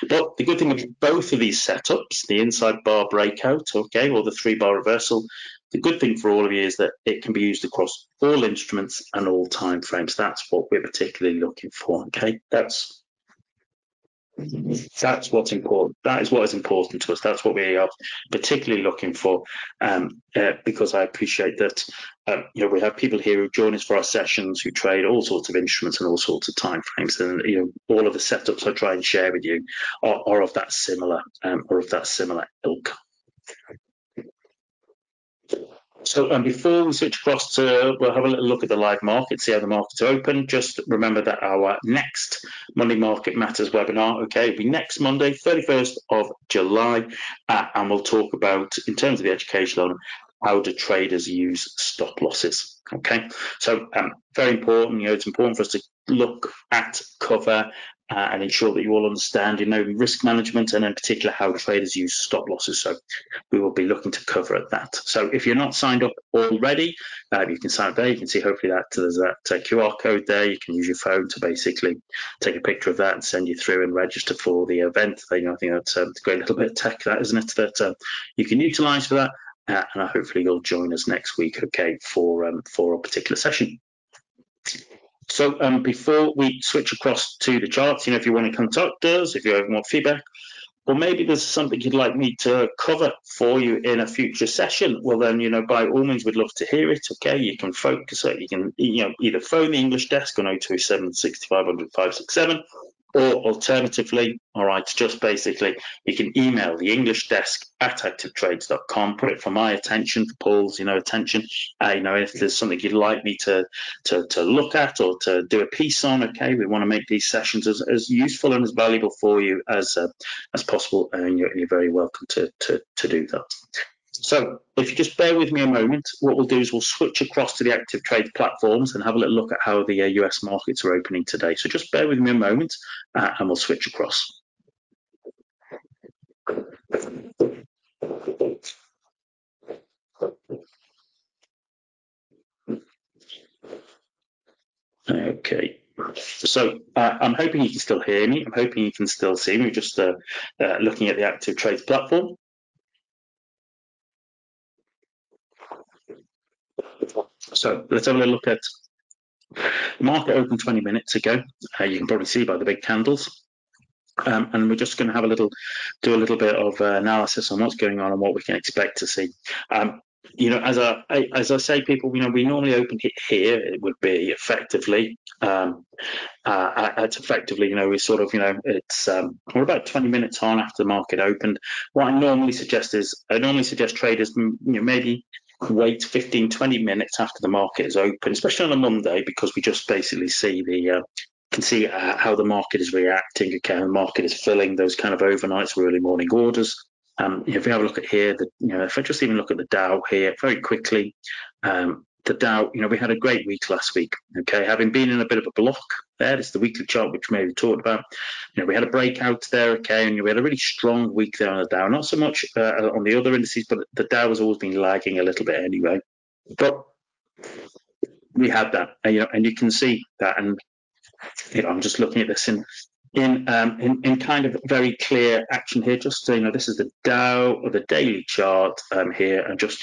But the good thing with both of these setups, the inside bar breakout, okay, or the 3-bar reversal, the good thing for all of you is that it can be used across all instruments and all time frames. That's what we're particularly looking for. Okay, that's what's important. That is what is important to us. That's what we are particularly looking for, because I appreciate that we have people here who join us for our sessions who trade all sorts of instruments and all sorts of time frames, and all of the setups I try and share with you are of that similar ilk. So before we switch across we'll have a little look at the live market, see how the markets are open. Just remember that our next Monday Market Matters webinar, okay, will be next Monday, 31st of July, and we'll talk about, in terms of the education element, how do traders use stop losses. Okay, so very important. It's important for us to look at cover and ensure that you all understand, risk management, and in particular how traders use stop losses. So we will be looking to cover that. So if you're not signed up already, you can sign up there. You can see hopefully that there's that QR code there. You can use your phone to basically take a picture of that and send you through and register for the event. I think that's a great little bit of tech, that, isn't it, that you can utilize for that. And hopefully you'll join us next week, okay, for a particular session. So before we switch across to the charts, if you want to contact us, if you ever want feedback, or maybe there's something you'd like me to cover for you in a future session, well then, by all means, we'd love to hear it. Okay, you can focus it. You can, either phone the English desk on 0207 6500 567, Or alternatively, all right, just basically, you can email the English desk at ActivTrades.com, put it for my attention, for Paul's, attention. If there's something you'd like me to look at or to do a piece on, okay, we want to make these sessions as useful and as valuable for you as possible, and you're very welcome to do that. So if you just bear with me a moment, what we'll do is we'll switch across to the ActivTrade platforms and have a little look at how the US markets are opening today. So just bear with me a moment and we'll switch across. Okay, so I'm hoping you can still hear me. I'm hoping you can still see me, just looking at the ActivTrade platform. So let's have a look at the market opened 20 minutes ago. You can probably see by the big candles. And we're just going to do a little bit of analysis on what's going on and what we can expect to see. As I say, people, we normally open it here. It would be effectively, we sort of, it's we're about 20 minutes on after the market opened. What I normally suggest traders, maybe wait 15-20 minutes after the market is open, especially on a Monday, because we just basically see can see how the market is reacting. Okay, the market is filling those kind of overnights or early morning orders. If we have a look at here, if I just even look at the Dow here very quickly, the Dow, we had a great week last week. Okay, having been in a bit of a block there, this is the weekly chart which maybe talked about. We had a breakout there. Okay, and we had a really strong week there on the Dow. Not so much on the other indices, but the Dow has always been lagging a little bit anyway. But we had that, and you can see that. And I'm just looking at this in kind of very clear action here. Just so this is the Dow or the daily chart here, and just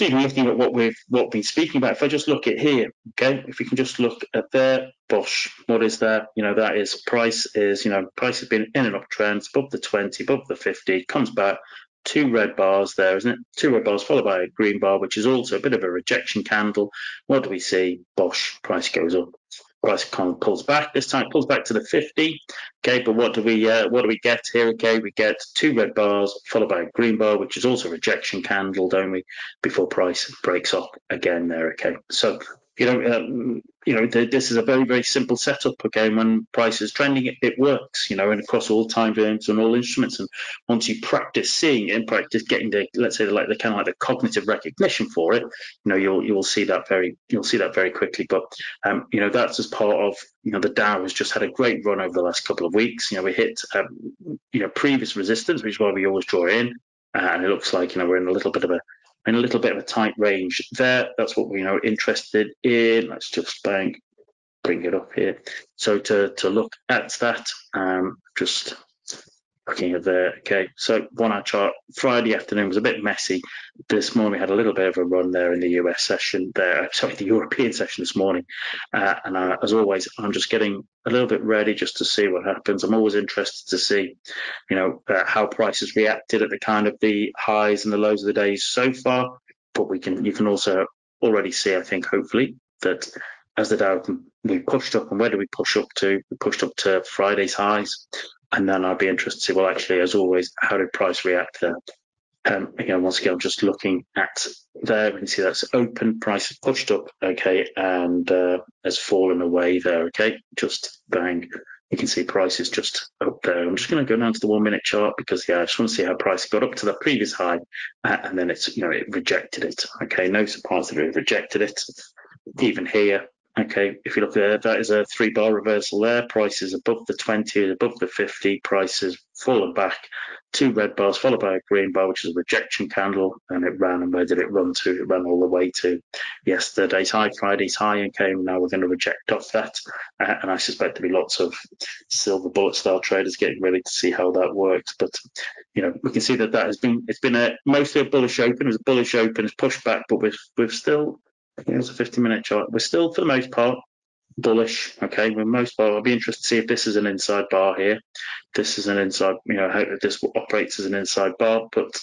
even looking at what we've been speaking about. If I just look at here, okay, if we can just look at there, bosh, what is there? That is price has been in an uptrend, above the 20, above the 50, comes back. Two red bars there, isn't it? Two red bars followed by a green bar, which is also a bit of a rejection candle. What do we see? Bosh, price goes up. Price pulls back. This time it pulls back to the 50. Okay, but what do we get here? Okay, we get two red bars followed by a green bar, which is also a rejection candle, don't we? Before price breaks up again there. Okay, so this is a very, very simple setup. Okay, when price is trending, it works. And across all time frames and all instruments. And once you practice seeing it and practice getting the kind of the cognitive recognition for it, you'll see that very quickly. But that's as part of the Dow has just had a great run over the last couple of weeks. We hit previous resistance, which is why we always draw in, and it looks like we're in a little bit of a tight range there. That's what we're interested in. Let's just bring it up here. So to look at that, just looking at there. Okay, so 1 hour chart. Friday afternoon was a bit messy. This morning we had a little bit of a run there in the US session there. Sorry, the European session this morning. And as always, I'm just getting a little bit ready just to see what happens. I'm always interested to see, how prices reacted at the kind of the highs and the lows of the days so far. But you can also already see, I think, hopefully, that as the Dow, we pushed up, and where do we push up to? We pushed up to Friday's highs. And then I'd be interested to see, well, actually, as always, how did price react there? Once again, I'm just looking at there. We can see that's open. Price has pushed up, okay, and has fallen away there, okay. Just bang. You can see price is just up there. I'm just going to go down to the 1 minute chart because, I just want to see how price got up to the previous high, and then it's, it rejected it. Okay, no surprise that it rejected it. Even here. Okay, if you look there, that is a 3-bar reversal there. Price is above the 20, above the 50. Price has fallen back. 2 red bars followed by a green bar, which is a rejection candle, and it ran. And where did it run to? It ran all the way to yesterday's high, Friday's high, and came. Now we're going to reject off that. And I suspect there'll be lots of silver bullet style traders getting ready to see how that works. But we can see that it's been mostly a bullish open. It was a bullish open. It's pushed back, but we've still. It's a 50-minute chart. We're still, for the most part, bullish. Okay, for the most part, I'll be interested to see if this is an inside bar here. This is an inside, how this operates as an inside bar. But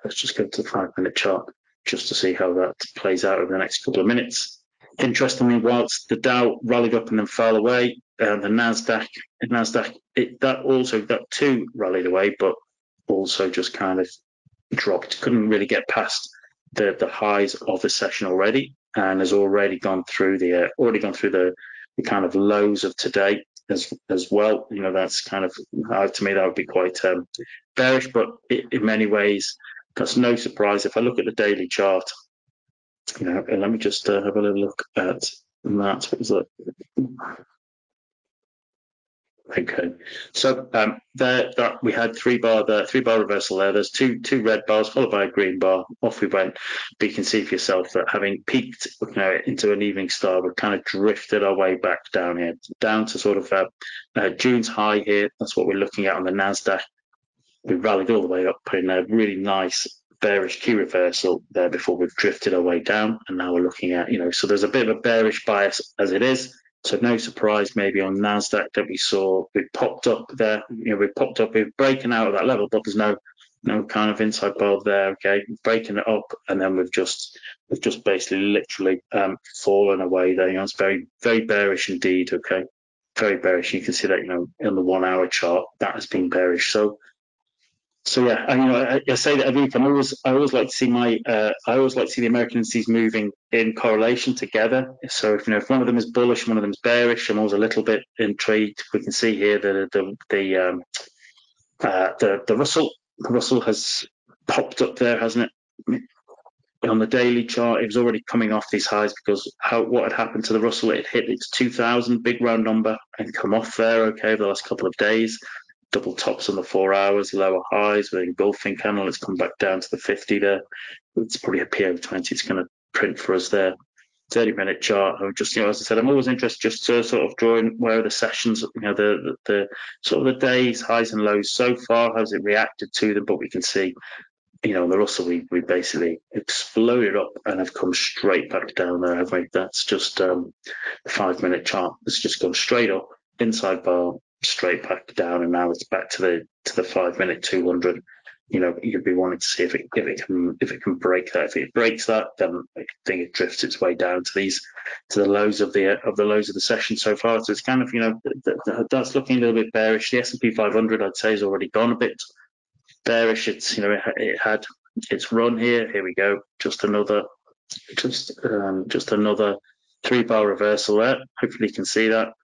let's just go to the 5-minute chart just to see how that plays out over the next couple of minutes. Interestingly, whilst the Dow rallied up and then fell away, the Nasdaq, that too rallied away, but also just kind of dropped. Couldn't really get past the highs of the session already, and has already gone through the kind of lows of today as well. That's kind of, to me, that would be quite bearish, but in many ways that's no surprise. If I look at the daily chart, let me just have a little look at that. What was that? Okay, so there we had three bar reversal there. There's two red bars followed by a green bar. Off we went. But you can see for yourself that having peaked into an evening star, we've kind of drifted our way back down here, down to sort of June's high here. That's what we're looking at on the Nasdaq. We rallied all the way up, putting a really nice bearish Q reversal there before we've drifted our way down, and now we're looking at so there's a bit of a bearish bias as it is. So no surprise maybe on Nasdaq that we popped up there. We're breaking out of that level, but there's no kind of inside bar there. Okay, breaking it up, and then we've just basically literally fallen away there. It's very, very bearish indeed. Okay, very bearish. You can see that in the 1 hour chart that has been bearish. So yeah, I say that every week. I always like to see the American indices moving in correlation together. So if one of them is bullish, one of them is bearish, I'm always a little bit intrigued. We can see here that the Russell has popped up there, hasn't it? On the daily chart, it was already coming off these highs because what had happened to the Russell? It hit its 2,000 big round number and come off there. Okay, the last couple of days. Double tops on the 4 hours, lower highs with an engulfing candle. It's come back down to the 50 there. It's probably a PO20. It's going to print for us there. 30-minute chart. I'm just, as I said, I'm always interested just to sort of draw in where are the sessions, the sort of the days, highs and lows so far. How's it reacted to them? But we can see, the Russell, we basically exploded up and have come straight back down there, haven't we? That's just the 5-minute chart. It's just gone straight up, inside bar, straight back down, and now it's back to the 5-minute 200. You'd be wanting to see if it can break that. If it breaks that, then I think it drifts its way down to the lows of the session so far. So it's kind of that's looking a little bit bearish. The S&P 500, I'd say, has already gone a bit bearish. It's it had its run here. Here we go. Just another 3-bar reversal there. Hopefully you can see that.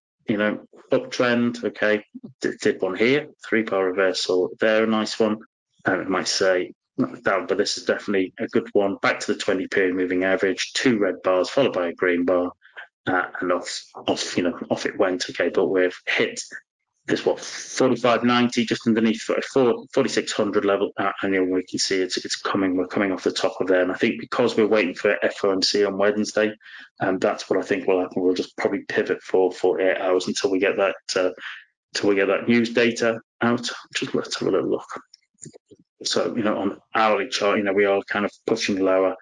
Uptrend, okay, did one here, 3-bar reversal there, a nice one. I might say that, but this is definitely a good one. Back to the 20-period moving average, 2 red bars followed by a green bar, and off it went. Okay, but we've hit this 45.90 just underneath 4600 level, and we can see we're coming off the top of there. And I think because we're waiting for FOMC on Wednesday, that's what I think will happen. We'll just probably pivot for 48 hours until we get that news data out. Just let's have a little look. So on the hourly chart, we are kind of pushing lower.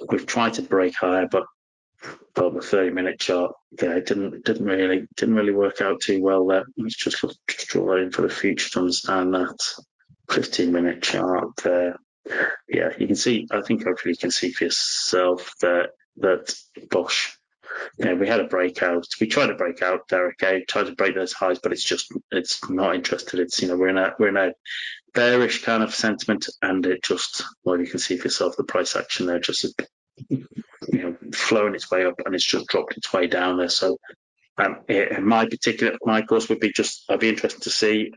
We've tried to break higher, but the 30-minute chart, it didn't really work out too well there. Let's just draw that in for the future to understand that. 15-minute chart there. Yeah, you can see. I think hopefully you can see for yourself that gosh, we had a breakout. We tried to break out there. Okay, tried to break those highs, but it's not interested. It's we're in a bearish kind of sentiment, and it just, well, you can see for yourself the price action there just flowing its way up, and it's just dropped its way down there. So my course would be I'd be interested to see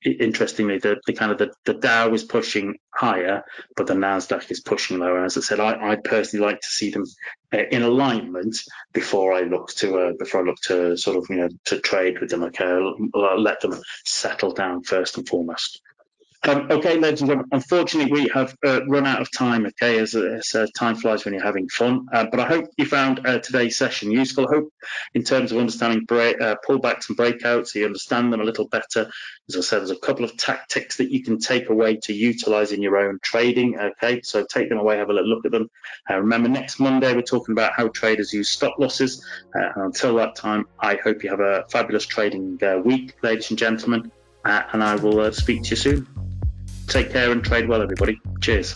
interestingly, the Dow is pushing higher, but the Nasdaq is pushing lower. And as I said, I personally like to see them in alignment before I look to sort of to trade with them. Okay, I'll let them settle down first and foremost. Okay, ladies and gentlemen, unfortunately we have run out of time, okay, as time flies when you're having fun. But I hope you found today's session useful. I hope in terms of understanding pullbacks and breakouts, so you understand them a little better. As I said, there's a couple of tactics that you can take away to utilize in your own trading, okay, so take them away, have a little look at them. Remember, next Monday we're talking about how traders use stop losses. Until that time, I hope you have a fabulous trading week, ladies and gentlemen, and I will speak to you soon. Take care and trade well, everybody. Cheers.